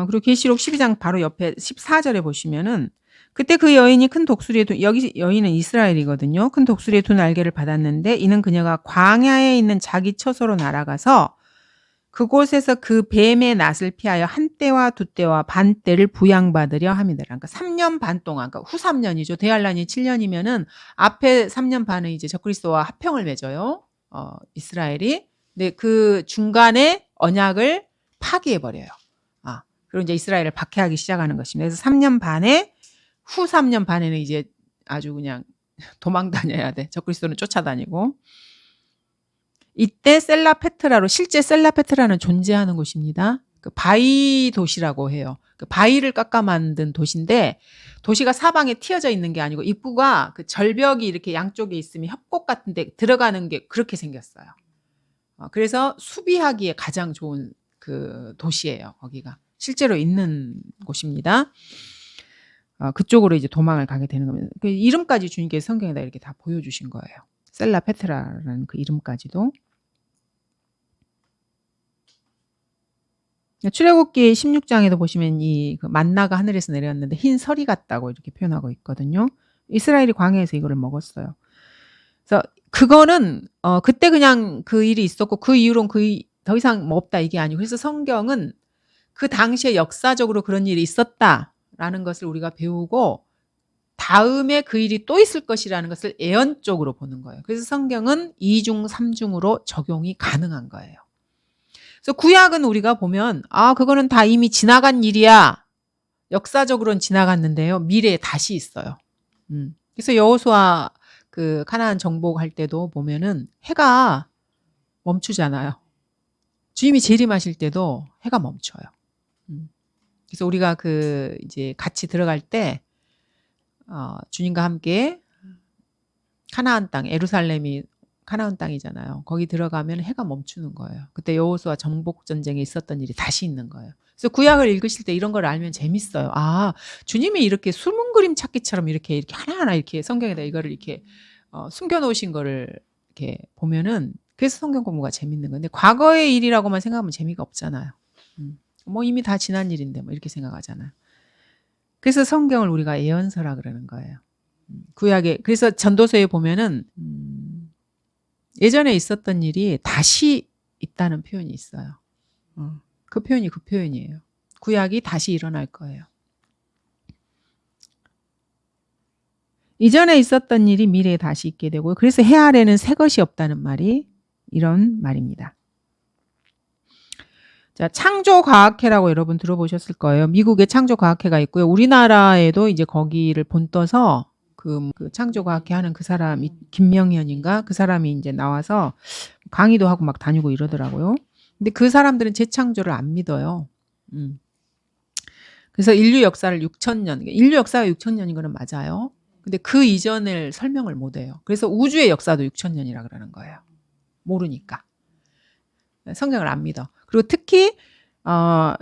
그리고 계시록 12장 바로 옆에 14절에 보시면은 그때 그 여인이 큰 독수리의 여기 여인은 이스라엘이거든요. 큰 독수리의 두 날개를 받았는데 이는 그녀가 광야에 있는 자기 처소로 날아가서 그곳에서 그 뱀의 낫을 피하여 한 때와 두 때와 반 때를 부양받으려 함이더라. 그러니까 3년 반 동안, 그러니까 후 3년이죠. 대환란이 7년이면은 앞에 3년 반은 이제 적그리스도와 합평을 맺어요. 이스라엘이. 근데 그 중간에 언약을 파기해 버려요. 그리고 이제 이스라엘을 박해하기 시작하는 것입니다. 그래서 3년 반에 후 3년 반에는 이제 아주 그냥 도망 다녀야 돼. 적그리스도는 쫓아다니고. 이때 셀라페트라로 실제 셀라페트라는 존재하는 곳입니다. 그 바위 도시라고 해요. 그 바위를 깎아 만든 도시인데 도시가 사방에 튀어져 있는 게 아니고 입구가 그 절벽이 이렇게 양쪽에 있으면 협곡 같은 데 들어가는 게 그렇게 생겼어요. 그래서 수비하기에 가장 좋은 그 도시예요. 거기가. 실제로 있는 곳입니다. 그쪽으로 이제 도망을 가게 되는 겁니다. 그 이름까지 주님께서 성경에다 이렇게 다 보여주신 거예요. 셀라페트라라는 그 이름까지도. 출애굽기 16장에도 보시면 이 그 만나가 하늘에서 내렸는데 흰 설이 같다고 이렇게 표현하고 있거든요. 이스라엘이 광야에서 이거를 먹었어요. 그래서 그거는 그때 그냥 그 일이 있었고 그 이후로는 더 이상 뭐 없다 이게 아니고, 그래서 성경은 그 당시에 역사적으로 그런 일이 있었다라는 것을 우리가 배우고 다음에 그 일이 또 있을 것이라는 것을 예언적으로 보는 거예요. 그래서 성경은 2중, 3중으로 적용이 가능한 거예요. 그래서 구약은 우리가 보면 그거는 다 이미 지나간 일이야. 역사적으로는 지나갔는데요. 미래에 다시 있어요. 그래서 여호수아 그 가나안 정복할 때도 보면은 해가 멈추잖아요. 주님이 재림하실 때도 해가 멈춰요. 그래서 우리가 그 이제 같이 들어갈 때 주님과 함께 가나안 땅, 예루살렘이 가나안 땅이잖아요. 거기 들어가면 해가 멈추는 거예요. 그때 여호수아 정복 전쟁에 있었던 일이 다시 있는 거예요. 그래서 구약을 읽으실 때 이런 걸 알면 재밌어요. 주님이 이렇게 숨은 그림 찾기처럼 이렇게 하나하나 이렇게 성경에다 이거를 이렇게 숨겨놓으신 거를 이렇게 보면은, 그래서 성경 공부가 재밌는 건데, 과거의 일이라고만 생각하면 재미가 없잖아요. 뭐 이미 다 지난 일인데 뭐 이렇게 생각하잖아요. 그래서 성경을 우리가 예언서라 그러는 거예요. 구약에, 그래서 전도서에 보면은 예전에 있었던 일이 다시 있다는 표현이 있어요. 그 표현이 그 표현이에요. 구약이 다시 일어날 거예요. 이전에 있었던 일이 미래에 다시 있게 되고, 그래서 해 아래는 새 것이 없다는 말이 이런 말입니다. 자, 창조과학회라고 여러분 들어보셨을 거예요. 미국에 창조과학회가 있고요. 우리나라에도 이제 거기를 본떠서 그 창조과학회 하는 그 사람이 김명현인가? 그 사람이 이제 나와서 강의도 하고 막 다니고 이러더라고요. 근데 그 사람들은 재창조를 안 믿어요. 그래서 인류 역사를 6,000년, 인류 역사가 6,000년인 거는 맞아요. 근데 그 이전을 설명을 못 해요. 그래서 우주의 역사도 6,000년이라 그러는 거예요. 모르니까. 성경을 안 믿어. 그리고 특히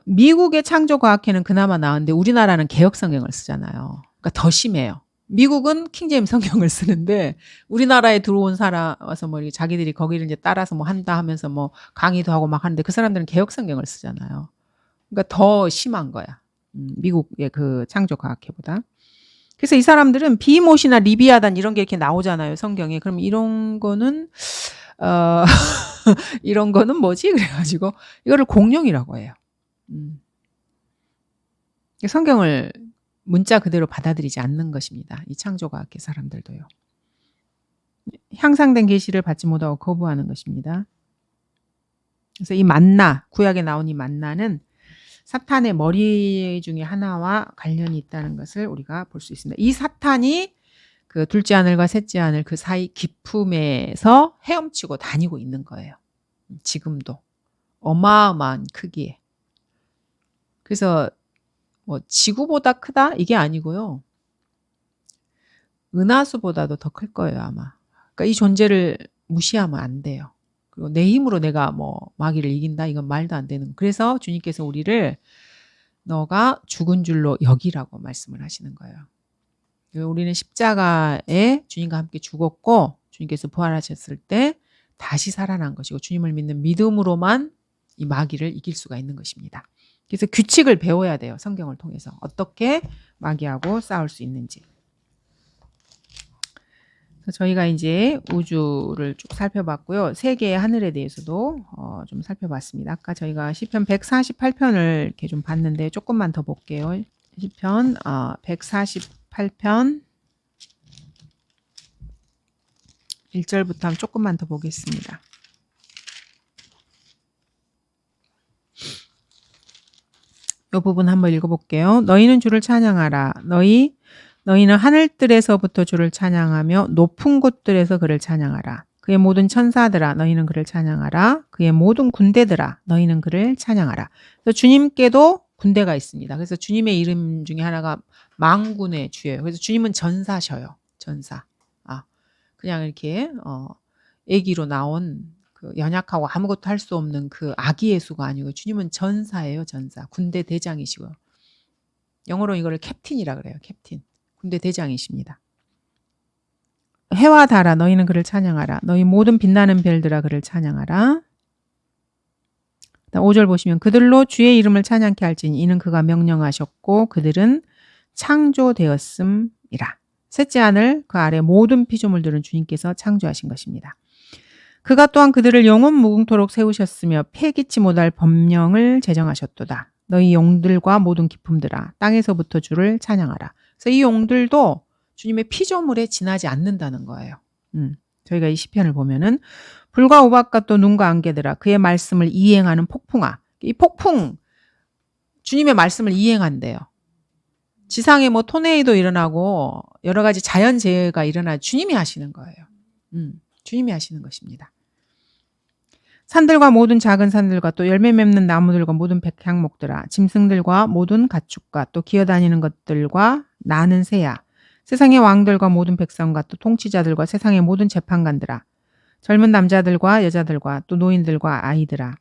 미국의 창조과학회는 그나마 나은데 우리나라는 개혁성경을 쓰잖아요. 그러니까 더 심해요. 미국은 킹제임 성경을 쓰는데 우리나라에 들어온 사람 와서 뭐 자기들이 거기를 이제 따라서 뭐 한다 하면서 뭐 강의도 하고 막 하는데 그 사람들은 개혁성경을 쓰잖아요. 그러니까 더 심한 거야. 미국의 그 창조과학회보다. 그래서 이 사람들은 비못이나 리비아단 이런 게 이렇게 나오잖아요, 성경에. 그럼 이런 거는 이런 거는 뭐지? 그래가지고 이거를 공룡이라고 해요. 성경을 문자 그대로 받아들이지 않는 것입니다. 이 창조과학계 사람들도요. 향상된 계시를 받지 못하고 거부하는 것입니다. 그래서 이 만나, 구약에 나온 이 만나는 사탄의 머리 중에 하나와 관련이 있다는 것을 우리가 볼 수 있습니다. 이 사탄이 그 둘째 하늘과 셋째 하늘 그 사이 깊음에서 헤엄치고 다니고 있는 거예요. 지금도. 어마어마한 크기에. 그래서 뭐 지구보다 크다? 이게 아니고요. 은하수보다도 더 클 거예요, 아마. 그러니까 이 존재를 무시하면 안 돼요. 그리고 내 힘으로 내가 뭐 마귀를 이긴다? 이건 말도 안 되는. 그래서 주님께서 우리를 너가 죽은 줄로 여기라고 말씀을 하시는 거예요. 우리는 십자가에 주님과 함께 죽었고 주님께서 부활하셨을 때 다시 살아난 것이고 주님을 믿는 믿음으로만 이 마귀를 이길 수가 있는 것입니다. 그래서 규칙을 배워야 돼요. 성경을 통해서. 어떻게 마귀하고 싸울 수 있는지. 그래서 저희가 이제 우주를 쭉 살펴봤고요. 세계의 하늘에 대해서도 좀 살펴봤습니다. 아까 저희가 시편 148편을 이렇게 좀 봤는데 조금만 더 볼게요. 시편 148편 1절부터 한번 조금만 더 보겠습니다. 이 부분 한번 읽어볼게요. 너희는 주를 찬양하라. 너희는 하늘들에서부터 주를 찬양하며 높은 곳들에서 그를 찬양하라. 그의 모든 천사들아 너희는 그를 찬양하라. 그의 모든 군대들아 너희는 그를 찬양하라. 그래서 주님께도 군대가 있습니다. 그래서 주님의 이름 중에 하나가 만군의 주예요. 그래서 주님은 전사셔요. 전사. 그냥 이렇게 애기로 나온 그 연약하고 아무것도 할 수 없는 그 아기 예수가 아니고 주님은 전사예요. 전사. 군대 대장이시고요. 영어로 이거를 캡틴이라 그래요. 캡틴. 군대 대장이십니다. 해와 달아 너희는 그를 찬양하라. 너희 모든 빛나는 별들아 그를 찬양하라. 5절 보시면 그들로 주의 이름을 찬양케 할지니 이는 그가 명령하셨고 그들은 창조되었음이라. 셋째 하늘 그 아래 모든 피조물들은 주님께서 창조하신 것입니다. 그가 또한 그들을 영원 무궁토록 세우셨으며 패기치 못할 법령을 제정하셨도다. 너희 용들과 모든 기품들아 땅에서부터 주를 찬양하라. 그래서 이 용들도 주님의 피조물에 지나지 않는다는 거예요. 저희가 이 시편을 보면은 불과 우박과 또 눈과 안개들아 그의 말씀을 이행하는 폭풍아. 이 폭풍 주님의 말씀을 이행한대요. 지상에 뭐 토네이도 일어나고 여러 가지 자연재해가 일어나 주님이 하시는 거예요. 주님이 하시는 것입니다. 산들과 모든 작은 산들과 또 열매 맺는 나무들과 모든 백향목들아 짐승들과 모든 가축과 또 기어다니는 것들과 나는 새야 세상의 왕들과 모든 백성과 또 통치자들과 세상의 모든 재판관들아 젊은 남자들과 여자들과 또 노인들과 아이들아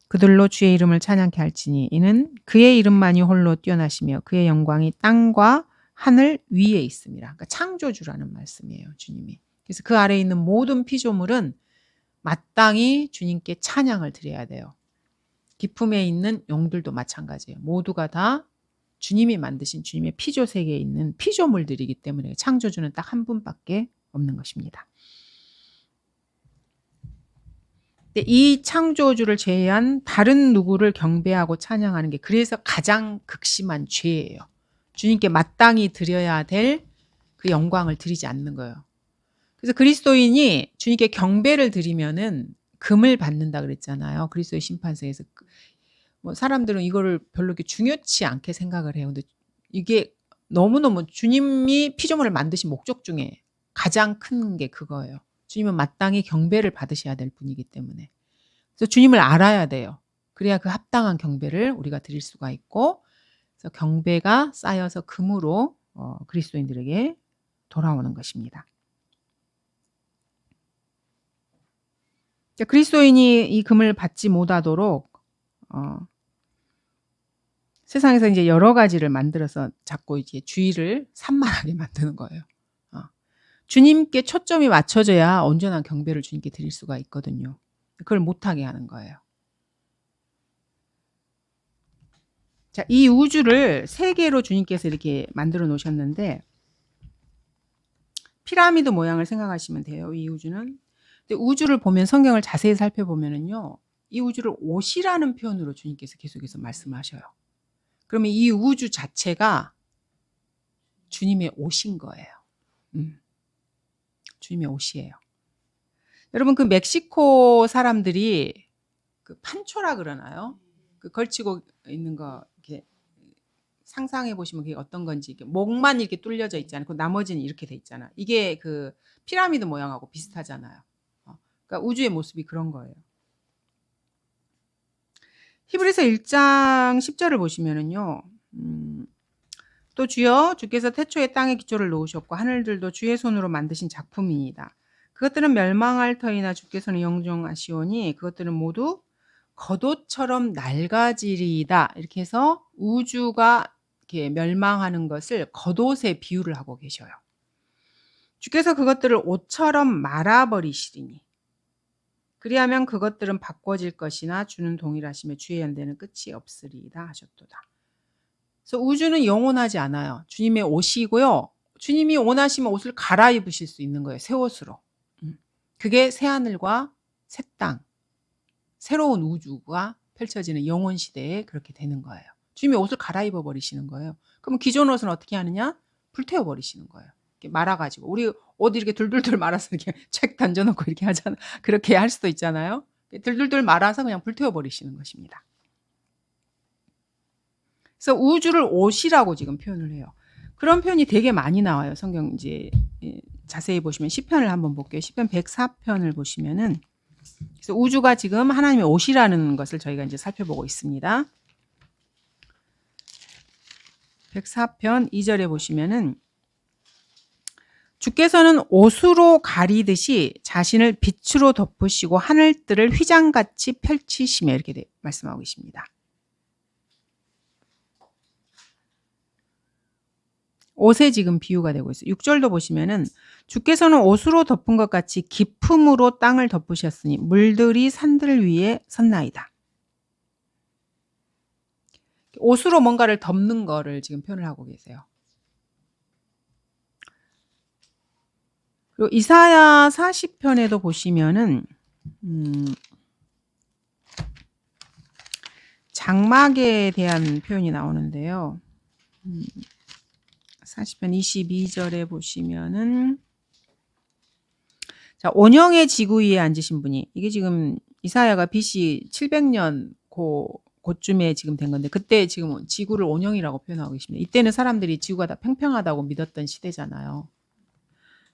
그들로 주의 이름을 찬양케 할지니 이는 그의 이름만이 홀로 뛰어나시며 그의 영광이 땅과 하늘 위에 있습니다. 그러니까 창조주라는 말씀이에요. 주님이. 그래서 그 아래에 있는 모든 피조물은 마땅히 주님께 찬양을 드려야 돼요. 기품에 있는 용들도 마찬가지예요. 모두가 다 주님이 만드신 주님의 피조 세계에 있는 피조물들이기 때문에 창조주는 딱 한 분밖에 없는 것입니다. 근데 이 창조주를 제외한 다른 누구를 경배하고 찬양하는 게 그래서 가장 극심한 죄예요. 주님께 마땅히 드려야 될 그 영광을 드리지 않는 거예요. 그래서 그리스도인이 주님께 경배를 드리면은 금을 받는다 그랬잖아요. 그리스도의 심판석에서. 뭐 사람들은 이거를 별로 이렇게 중요치 않게 생각을 해요. 근데 이게 너무너무 주님이 피조물을 만드신 목적 중에 가장 큰 게 그거예요. 주님은 마땅히 경배를 받으셔야 될 분이기 때문에. 그래서 주님을 알아야 돼요. 그래야 그 합당한 경배를 우리가 드릴 수가 있고, 그래서 경배가 쌓여서 금으로 그리스도인들에게 돌아오는 것입니다. 그리스도인이 이 금을 받지 못하도록 세상에서 이제 여러 가지를 만들어서 자꾸 이제 주의를 산만하게 만드는 거예요. 주님께 초점이 맞춰져야 온전한 경배를 주님께 드릴 수가 있거든요. 그걸 못하게 하는 거예요. 자, 이 우주를 세 개로 주님께서 이렇게 만들어 놓으셨는데 피라미드 모양을 생각하시면 돼요. 이 우주는. 근데 우주를 보면 성경을 자세히 살펴보면은요. 이 우주를 옷이라는 표현으로 주님께서 계속해서 말씀하셔요. 그러면 이 우주 자체가 주님의 옷인 거예요. 주님의 옷이에요. 여러분 그 멕시코 사람들이 그 판초라 그러나요? 그 걸치고 있는 거 이렇게 상상해 보시면 그게 어떤 건지 이렇게 목만 이렇게 뚫려져 있지 않고 나머지는 이렇게 돼 있잖아. 이게 그 피라미드 모양하고 비슷하잖아요. 그러니까 우주의 모습이 그런 거예요. 히브리서 1장 10절을 보시면은요. 또 주여 주께서 태초에 땅에 기초를 놓으셨고 하늘들도 주의 손으로 만드신 작품이니이다. 그것들은 멸망할 터이나 주께서는 영종하시오니 그것들은 모두 겉옷처럼 낡아지리이다. 이렇게 해서 우주가 이렇게 멸망하는 것을 겉옷에 비유를 하고 계셔요. 주께서 그것들을 옷처럼 말아버리시리니. 그리하면 그것들은 바꿔질 것이나 주는 동일하심에 주의 연대는 끝이 없으리이다 하셨도다. 그래서 우주는 영원하지 않아요. 주님의 옷이고요. 주님이 원하시면 옷을 갈아입으실 수 있는 거예요. 새 옷으로. 그게 새하늘과 새 땅, 새로운 우주가 펼쳐지는 영원 시대에 그렇게 되는 거예요. 주님이 옷을 갈아입어 버리시는 거예요. 그럼 기존 옷은 어떻게 하느냐? 불태워 버리시는 거예요. 이렇게 말아가지고 우리 옷 이렇게 둘둘둘 말아서 이렇게 책 던져놓고 이렇게 하잖아. 그렇게 할 수도 있잖아요. 둘둘둘 말아서 그냥 불태워 버리시는 것입니다. 그래서 우주를 옷이라고 지금 표현을 해요. 그런 표현이 되게 많이 나와요. 성경 이제 자세히 보시면 시편을 한번 볼게요. 시편 104편을 보시면은 그래서 우주가 지금 하나님의 옷이라는 것을 저희가 이제 살펴보고 있습니다. 104편 2절에 보시면은 주께서는 옷으로 가리듯이 자신을 빛으로 덮으시고 하늘들을 휘장같이 펼치시며 이렇게 말씀하고 계십니다. 옷에 지금 비유가 되고 있어요. 6절도 보시면은 주께서는 옷으로 덮은 것 같이 기품으로 땅을 덮으셨으니 물들이 산들 위에 섰나이다. 옷으로 뭔가를 덮는 거를 지금 표현을 하고 계세요. 그리고 이사야 40편에도 보시면은 장막에 대한 표현이 나오는데요. 40편 22절에 보시면은 자, 온영의 지구 위에 앉으신 분이 이게 지금 이사야가 BC 700년 그쯤에 지금 된 건데 그때 지금 지구를 온영이라고 표현하고 계십니다. 이때는 사람들이 지구가 다 평평하다고 믿었던 시대잖아요.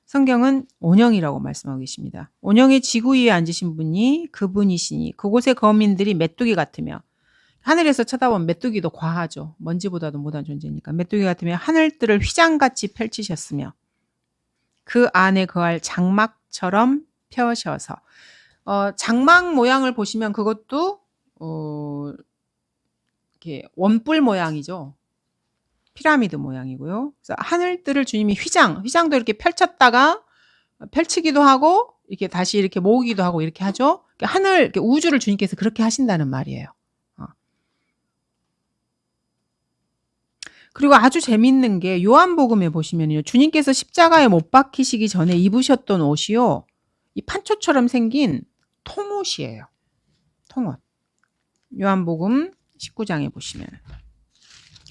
성경은 온영이라고 말씀하고 계십니다. 온영의 지구 위에 앉으신 분이 그분이시니 그곳의 거민들이 메뚜기 같으며 하늘에서 쳐다보면 메뚜기도 과하죠. 먼지보다도 못한 존재니까. 메뚜기 같으며 하늘들을 휘장같이 펼치셨으며 그 안에 거할 장막처럼 펴셔서 장막 모양을 보시면 그것도 이렇게 원뿔 모양이죠. 피라미드 모양이고요. 그래서 하늘들을 주님이 휘장도 이렇게 펼쳤다가 펼치기도 하고 이렇게 다시 이렇게 모으기도 하고 이렇게 하죠. 하늘, 이렇게 우주를 주님께서 그렇게 하신다는 말이에요. 그리고 아주 재밌는 게 요한복음에 보시면요. 주님께서 십자가에 못 박히시기 전에 입으셨던 옷이요. 이 판초처럼 생긴 통옷이에요. 통옷. 요한복음 19장에 보시면.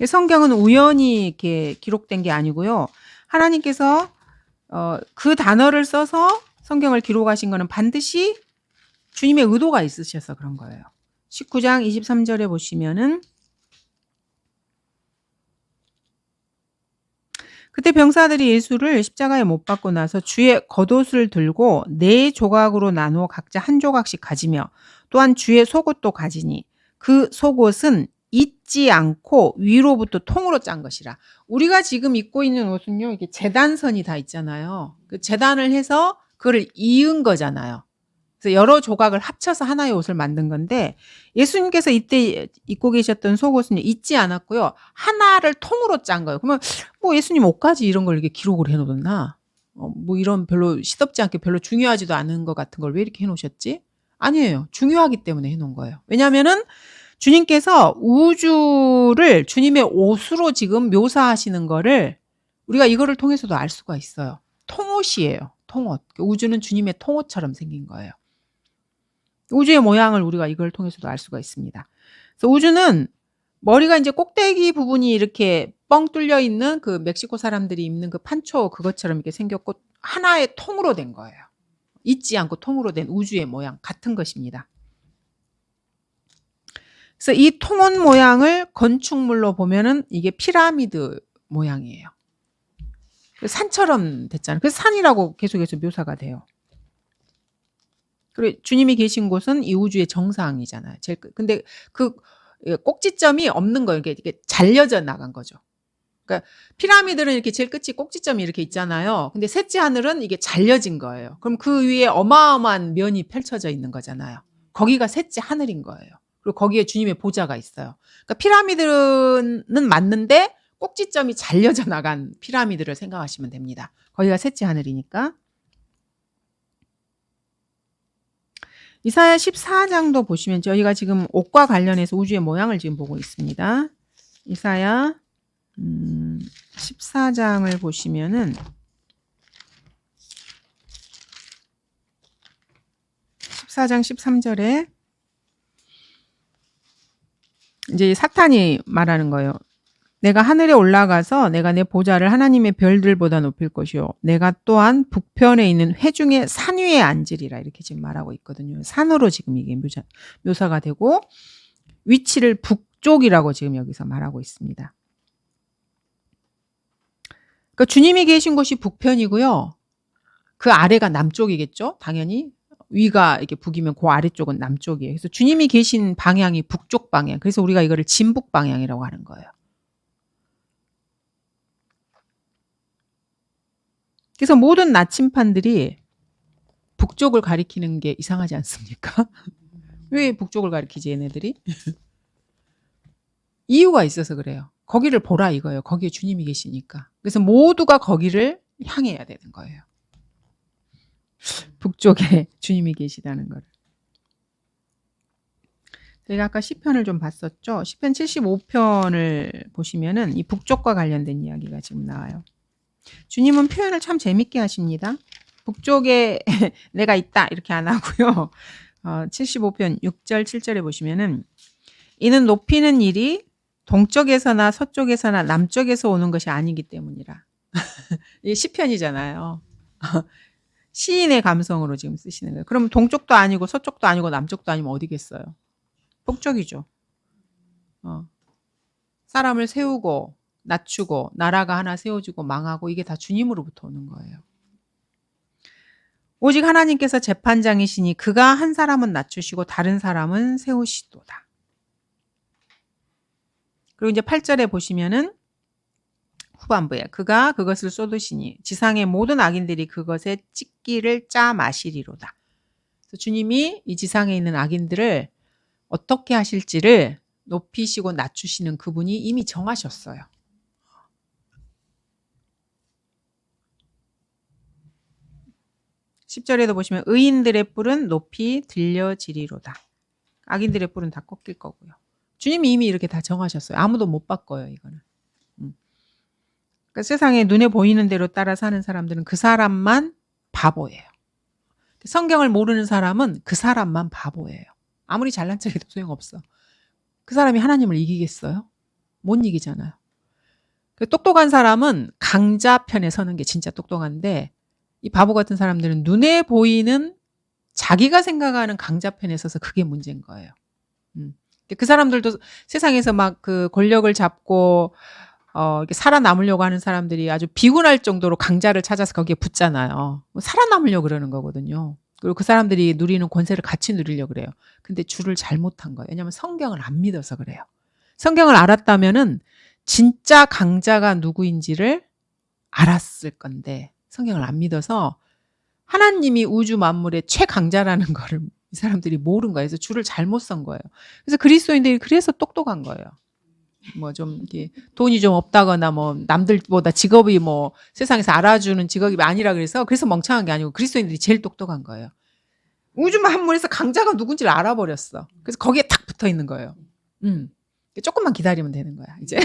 성경은 우연히 이렇게 기록된 게 아니고요. 하나님께서 그 단어를 써서 성경을 기록하신 거는 반드시 주님의 의도가 있으셔서 그런 거예요. 19장 23절에 보시면은 그때 병사들이 예수를 십자가에 못 박고 나서 주의 겉옷을 들고 4조각으로 나누어 각자 한 조각씩 가지며 또한 주의 속옷도 가지니 그 속옷은 잊지 않고 위로부터 통으로 짠 것이라. 우리가 지금 입고 있는 옷은요, 이게 재단선이 다 있잖아요. 그 재단을 해서 그걸 이은 거잖아요. 그래서 여러 조각을 합쳐서 하나의 옷을 만든 건데 예수님께서 이때 입고 계셨던 속옷은 잊지 않았고요. 하나를 통으로 짠 거예요. 그러면 뭐 예수님 옷까지 이런 걸 이렇게 기록을 해놓나? 뭐 이런 별로 시덥지 않게 별로 중요하지도 않은 것 같은 걸 왜 이렇게 해놓으셨지? 아니에요. 중요하기 때문에 해놓은 거예요. 왜냐하면은 주님께서 우주를 주님의 옷으로 지금 묘사하시는 거를 우리가 이거를 통해서도 알 수가 있어요. 통옷이에요. 통옷. 우주는 주님의 통옷처럼 생긴 거예요. 우주의 모양을 우리가 이걸 통해서도 알 수가 있습니다. 그래서 우주는 머리가 이제 꼭대기 부분이 이렇게 뻥 뚫려 있는 그 멕시코 사람들이 입는 그 판초 그것처럼 이렇게 생겼고 하나의 통으로 된 거예요. 잊지 않고 통으로 된 우주의 모양 같은 것입니다. 그래서 이 통원 모양을 건축물로 보면은 이게 피라미드 모양이에요. 산처럼 됐잖아요. 그래서 산이라고 계속해서 묘사가 돼요. 그리고 주님이 계신 곳은 이 우주의 정상이잖아요. 근데 그 꼭지점이 없는 거예요. 이게 잘려져 나간 거죠. 그러니까 피라미드는 이렇게 제일 끝이 꼭지점이 이렇게 있잖아요. 근데 셋째 하늘은 이게 잘려진 거예요. 그럼 그 위에 어마어마한 면이 펼쳐져 있는 거잖아요. 거기가 셋째 하늘인 거예요. 그리고 거기에 주님의 보좌가 있어요. 그러니까 피라미드는 맞는데 꼭지점이 잘려져 나간 피라미드를 생각하시면 됩니다. 거기가 셋째 하늘이니까. 이사야 14장도 보시면 저희가 지금 옷과 관련해서 우주의 모양을 지금 보고 있습니다. 이사야 14장을 보시면은 14장 13절에 이제 사탄이 말하는 거예요. 내가 하늘에 올라가서 내가 내 보좌를 하나님의 별들보다 높일 것이요. 내가 또한 북편에 있는 회중의 산 위에 앉으리라. 이렇게 지금 말하고 있거든요. 산으로 지금 이게 묘사가 되고 위치를 북쪽이라고 지금 여기서 말하고 있습니다. 그러니까 주님이 계신 곳이 북편이고요. 그 아래가 남쪽이겠죠. 당연히. 위가 이렇게 북이면 그 아래쪽은 남쪽이에요. 그래서 주님이 계신 방향이 북쪽 방향. 그래서 우리가 이거를 진북 방향이라고 하는 거예요. 그래서 모든 나침판들이 북쪽을 가리키는 게 이상하지 않습니까? 왜 북쪽을 가리키지 얘네들이? 이유가 있어서 그래요. 거기를 보라 이거예요. 거기에 주님이 계시니까. 그래서 모두가 거기를 향해야 되는 거예요. 북쪽에 주님이 계시다는 거를. 저희가 아까 시편을 좀 봤었죠. 시편 75편을 보시면은 이 북쪽과 관련된 이야기가 지금 나와요. 주님은 표현을 참 재밌게 하십니다. 북쪽에 내가 있다 이렇게 안 하고요. 75편 6절 7절에 보시면은 이는 높이는 일이 동쪽에서나 서쪽에서나 남쪽에서 오는 것이 아니기 때문이라. 이게 시편이잖아요. 시인의 감성으로 지금 쓰시는 거예요. 그럼 동쪽도 아니고 서쪽도 아니고 남쪽도 아니면 어디겠어요? 북쪽이죠. 사람을 세우고 낮추고 나라가 하나 세워지고 망하고 이게 다 주님으로부터 오는 거예요. 오직 하나님께서 재판장이시니 그가 한 사람은 낮추시고 다른 사람은 세우시도다. 그리고 이제 8절에 보시면은 후반부에 그가 그것을 쏟으시니 지상의 모든 악인들이 그것에 찢기를 짜 마시리로다. 그래서 주님이 이 지상에 있는 악인들을 어떻게 하실지를 높이시고 낮추시는 그분이 이미 정하셨어요. (10절에도) 보시면 의인들의 뿔은 높이 들려지리로다. 악인들의 뿔은 다 꺾일 거고요. 주님이 이미 이렇게 다 정하셨어요. 아무도 못 바꿔요, 이거는. 그러니까 세상에 눈에 보이는 대로 따라 사는 사람들은 그 사람만 바보예요. 성경을 모르는 사람은 그 사람만 바보예요. 아무리 잘난 척해도 소용없어. 그 사람이 하나님을 이기겠어요? 못 이기잖아요. 똑똑한 사람은 강자 편에 서는 게 진짜 똑똑한데 이 바보 같은 사람들은 눈에 보이는 자기가 생각하는 강자 편에 서서 그게 문제인 거예요. 그 사람들도 세상에서 막 그 권력을 잡고 이렇게 살아남으려고 하는 사람들이 아주 비운할 정도로 강자를 찾아서 거기에 붙잖아요. 살아남으려고 그러는 거거든요. 그리고 그 사람들이 누리는 권세를 같이 누리려고 그래요. 근데 줄을 잘못한 거예요. 왜냐하면 성경을 안 믿어서 그래요. 성경을 알았다면은 진짜 강자가 누구인지를 알았을 건데 성경을 안 믿어서 하나님이 우주 만물의 최강자라는 거를 이 사람들이 모른 거예요. 그래서 줄을 잘못 선 거예요. 그래서 그리스도인들이 그래서 똑똑한 거예요. 뭐 좀 이렇게 돈이 좀 없다거나 뭐 남들보다 직업이 뭐 세상에서 알아주는 직업이 아니라 그래서 멍청한 게 아니고 그리스도인들이 제일 똑똑한 거예요. 우주 만물에서 강자가 누군지를 알아버렸어. 그래서 거기에 탁 붙어 있는 거예요. 조금만 기다리면 되는 거야, 이제.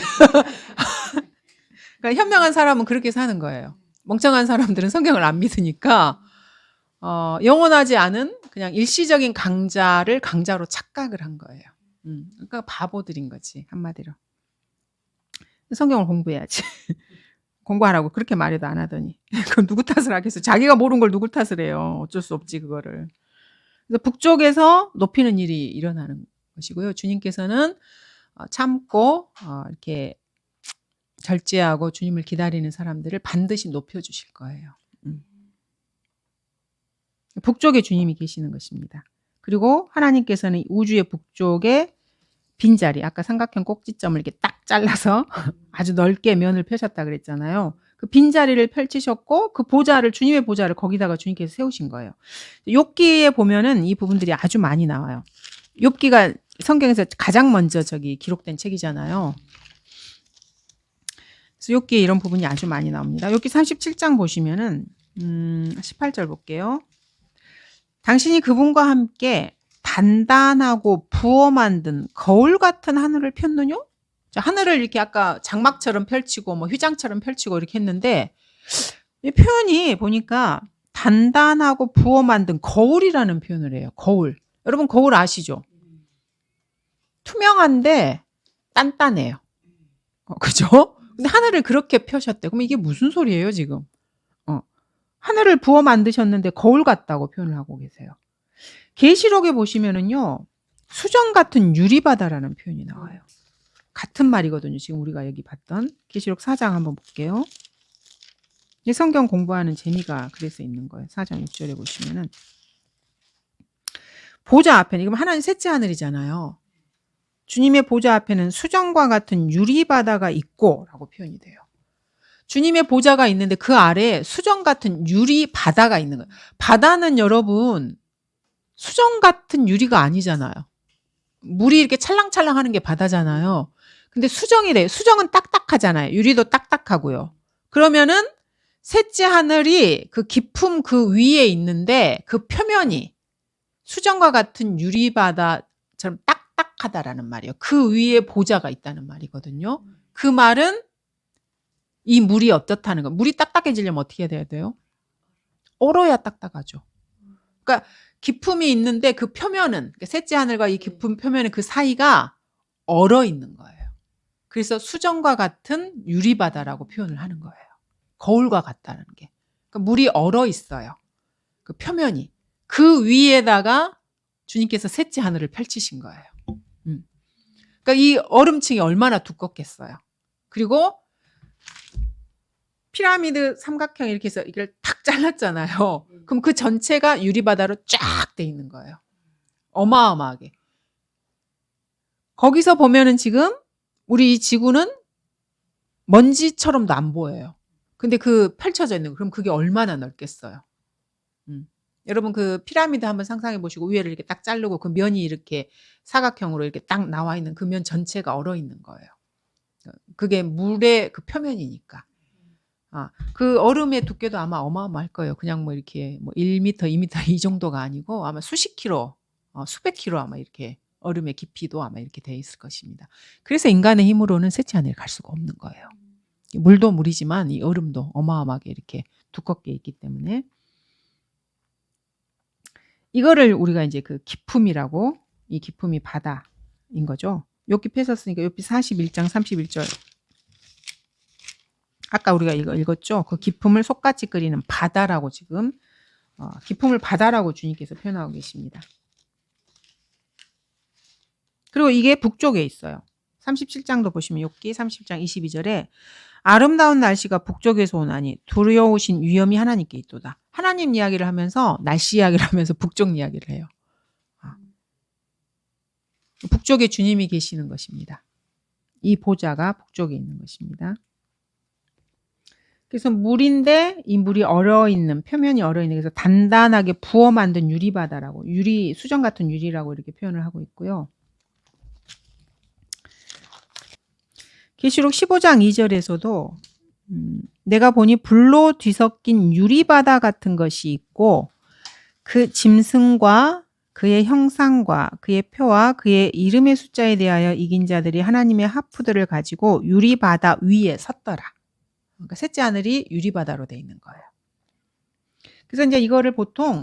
그러니까 현명한 사람은 그렇게 사는 거예요. 멍청한 사람들은 성경을 안 믿으니까 영원하지 않은 그냥 일시적인 강자를 강자로 착각을 한 거예요. 그러니까 바보들인 거지, 한마디로. 성경을 공부해야지. 공부하라고 그렇게 말해도 안 하더니. 그럼 누구 탓을 하겠어? 자기가 모르는 걸 누구 탓을 해요? 어쩔 수 없지, 그거를. 그래서 북쪽에서 높이는 일이 일어나는 것이고요. 주님께서는 참고 이렇게 절제하고 주님을 기다리는 사람들을 반드시 높여주실 거예요. 북쪽에 주님이 계시는 것입니다. 그리고 하나님께서는 우주의 북쪽에 빈자리, 아까 삼각형 꼭지점을 이렇게 딱 잘라서 아주 넓게 면을 펴셨다 그랬잖아요. 그 빈자리를 펼치셨고 그 보좌를, 주님의 보좌를 거기다가 주님께서 세우신 거예요. 욥기에 보면은 이 부분들이 아주 많이 나와요. 욥기가 성경에서 가장 먼저 기록된 책이잖아요. 그래서 욥기에 이런 부분이 아주 많이 나옵니다. 욥기 37장 보시면은 18절 볼게요. 당신이 그분과 함께 단단하고 부어 만든 거울 같은 하늘을 폈느냐? 자, 하늘을 이렇게 아까 장막처럼 펼치고 뭐 휘장처럼 펼치고 이렇게 했는데 이 표현이 보니까 단단하고 부어 만든 거울이라는 표현을 해요. 거울. 여러분 거울 아시죠? 투명한데 단단해요. 그죠? 근데 하늘을 그렇게 펴셨대. 그럼 이게 무슨 소리예요, 지금? 하늘을 부어 만드셨는데 거울 같다고 표현을 하고 계세요. 계시록에 보시면은요. 수정 같은 유리바다라는 표현이 나와요. 같은 말이거든요. 지금 우리가 여기 봤던 계시록 4장 한번 볼게요. 이 성경 공부하는 재미가 그래서 있는 거예요. 4장 6절에 보시면은 보좌 앞에는 이건 하나님 셋째 하늘이잖아요. 주님의 보좌 앞에는 수정과 같은 유리바다가 있고 라고 표현이 돼요. 주님의 보좌가 있는데 그 아래에 수정 같은 유리바다가 있는 거예요. 바다는 여러분 수정 같은 유리가 아니잖아요. 물이 이렇게 찰랑찰랑 하는 게 바다잖아요. 근데 수정이래요. 수정은 딱딱하잖아요. 유리도 딱딱하고요. 그러면은 셋째 하늘이 그 깊음 그 위에 있는데 그 표면이 수정과 같은 유리바다처럼 딱딱하다라는 말이에요. 그 위에 보좌가 있다는 말이거든요. 그 말은 이 물이 어떻다는 거. 물이 딱딱해지려면 어떻게 해야 돼요? 얼어야 딱딱하죠. 그러니까 깊음이 있는데 그 표면은 그러니까 셋째 하늘과 이 깊은 표면의 그 사이가 얼어 있는 거예요. 그래서 수정과 같은 유리바다라고 표현을 하는 거예요. 거울과 같다는 게. 그러니까 물이 얼어 있어요. 그 표면이. 그 위에다가 주님께서 셋째 하늘을 펼치신 거예요. 그러니까 이 얼음층이 얼마나 두껍겠어요. 그리고 피라미드 삼각형 이렇게 해서 이걸 탁 잘랐잖아요. 그럼 그 전체가 유리바다로 쫙 돼 있는 거예요. 어마어마하게. 거기서 보면은 지금 우리 이 지구는 먼지처럼도 안 보여요. 근데 그 펼쳐져 있는 거. 그럼 그게 얼마나 넓겠어요. 여러분 그 피라미드 한번 상상해 보시고 위에를 이렇게 딱 자르고 그 면이 이렇게 사각형으로 이렇게 딱 나와 있는 그 면 전체가 얼어 있는 거예요. 그게 물의 그 표면이니까. 그 얼음의 두께도 아마 어마어마할 거예요. 그냥 뭐 이렇게 뭐 1m, 2m 이 정도가 아니고 아마 수십 킬로, 수백 킬로 아마 이렇게 얼음의 깊이도 아마 이렇게 돼 있을 것입니다. 그래서 인간의 힘으로는 셋째 하늘에 갈 수가 없는 거예요. 물도 물이지만 이 얼음도 어마어마하게 이렇게 두껍게 있기 때문에 이거를 우리가 이제 그 깊음이라고 이 깊음이 바다인 거죠. 욥기 펴셨으니까 욥기 41장 31절 아까 우리가 이거 읽었죠. 그 깊음을 속같이 끓이는 바다라고 지금 깊음을 바다라고 주님께서 표현하고 계십니다. 그리고 이게 북쪽에 있어요. 37장도 보시면 욥기 30장 22절에 아름다운 날씨가 북쪽에서 오나니 두려우신 위엄이 하나님께 있도다. 하나님 이야기를 하면서 날씨 이야기를 하면서 북쪽 이야기를 해요. 북쪽에 주님이 계시는 것입니다. 이 보좌가 북쪽에 있는 것입니다. 그래서 물인데 이 물이 얼어있는 표면이 얼어있는 그래서 단단하게 부어 만든 유리바다라고 유리 수정 같은 유리라고 이렇게 표현을 하고 있고요. 계시록 15장 2절에서도 내가 보니 불로 뒤섞인 유리바다 같은 것이 있고 그 짐승과 그의 형상과 그의 표와 그의 이름의 숫자에 대하여 이긴 자들이 하나님의 하프들을 가지고 유리바다 위에 섰더라. 그러니까 셋째 하늘이 유리바다로 돼 있는 거예요. 그래서 이제 이거를 보통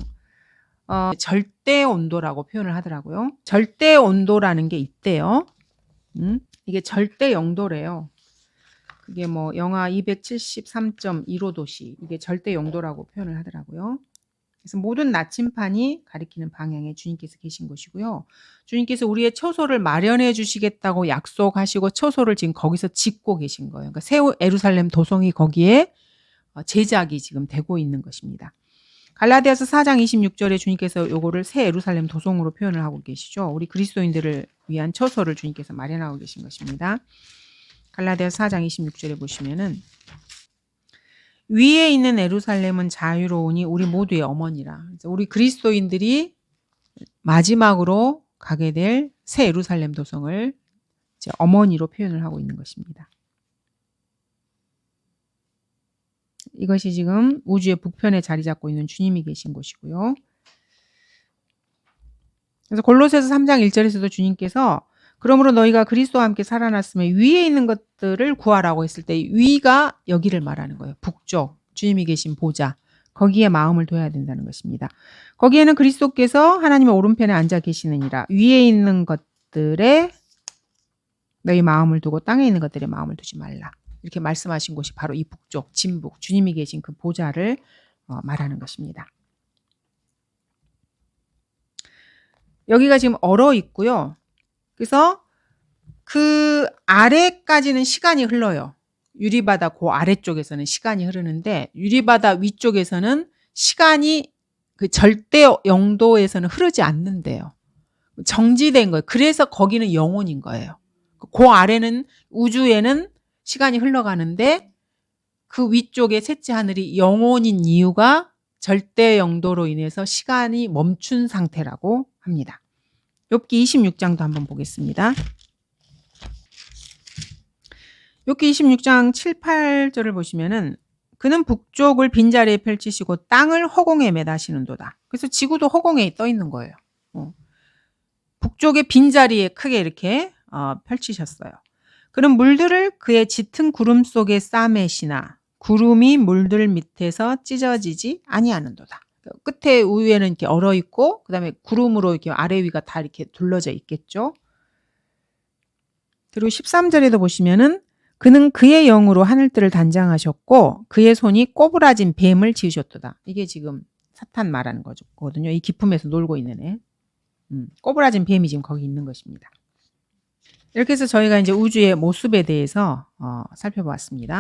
절대 온도라고 표현을 하더라고요. 절대 온도라는 게 있대요. 이게 절대 영도래요. 그게 뭐 영하 273.15도씨 이게 절대 영도라고 표현을 하더라고요. 그래서 모든 나침판이 가리키는 방향에 주님께서 계신 것이고요. 주님께서 우리의 처소를 마련해 주시겠다고 약속하시고 처소를 지금 거기서 짓고 계신 거예요. 그러니까 새 예루살렘 도성이 거기에 제작이 지금 되고 있는 것입니다. 갈라디아서 4장 26절에 주님께서 요거를 새 예루살렘 도성으로 표현을 하고 계시죠. 우리 그리스도인들을 위한 처소를 주님께서 마련하고 계신 것입니다. 갈라디아서 4장 26절에 보시면은 위에 있는 예루살렘은 자유로우니 우리 모두의 어머니라. 우리 그리스도인들이 마지막으로 가게 될 새 예루살렘 도성을 이제 어머니로 표현을 하고 있는 것입니다. 이것이 지금 우주의 북편에 자리 잡고 있는 주님이 계신 곳이고요. 그래서 골로새서 3장 1절에서도 주님께서 그러므로 너희가 그리스도와 함께 살아났으면 위에 있는 것들을 구하라고 했을 때 위가 여기를 말하는 거예요. 북쪽, 주님이 계신 보좌. 거기에 마음을 둬야 된다는 것입니다. 거기에는 그리스도께서 하나님의 오른편에 앉아 계시느니라. 위에 있는 것들에 너희 마음을 두고 땅에 있는 것들에 마음을 두지 말라. 이렇게 말씀하신 곳이 바로 이 북쪽, 진북, 주님이 계신 그 보좌를 말하는 것입니다. 여기가 지금 얼어 있고요. 그래서 그 아래까지는 시간이 흘러요. 유리바다 그 아래쪽에서는 시간이 흐르는데 유리바다 위쪽에서는 시간이 그 절대 영도에서는 흐르지 않는데요. 정지된 거예요. 그래서 거기는 영혼인 거예요. 그 아래는 우주에는 시간이 흘러가는데 그 위쪽에 셋째 하늘이 영혼인 이유가 절대 영도로 인해서 시간이 멈춘 상태라고 합니다. 욥기 26장도 한번 보겠습니다. 욥기 26장 7, 8절을 보시면은 그는 북쪽을 빈자리에 펼치시고 땅을 허공에 매다시는도다. 그래서 지구도 허공에 떠 있는 거예요. 북쪽의 빈자리에 크게 이렇게 펼치셨어요. 그는 물들을 그의 짙은 구름 속에 싸매시나 구름이 물들 밑에서 찢어지지 아니하는도다. 끝에 위에는 이렇게 얼어 있고 그다음에 구름으로 이렇게 아래 위가 다 이렇게 둘러져 있겠죠. 그리고 13절에도 보시면은 그는 그의 영으로 하늘들을 단장하셨고 그의 손이 꼬부라진 뱀을 지으셨도다. 이게 지금 사탄 말하는 거거든요. 이 기품에서 놀고 있는 애. 꼬부라진 뱀이 지금 거기 있는 것입니다. 이렇게 해서 저희가 이제 우주의 모습에 대해서 살펴보았습니다.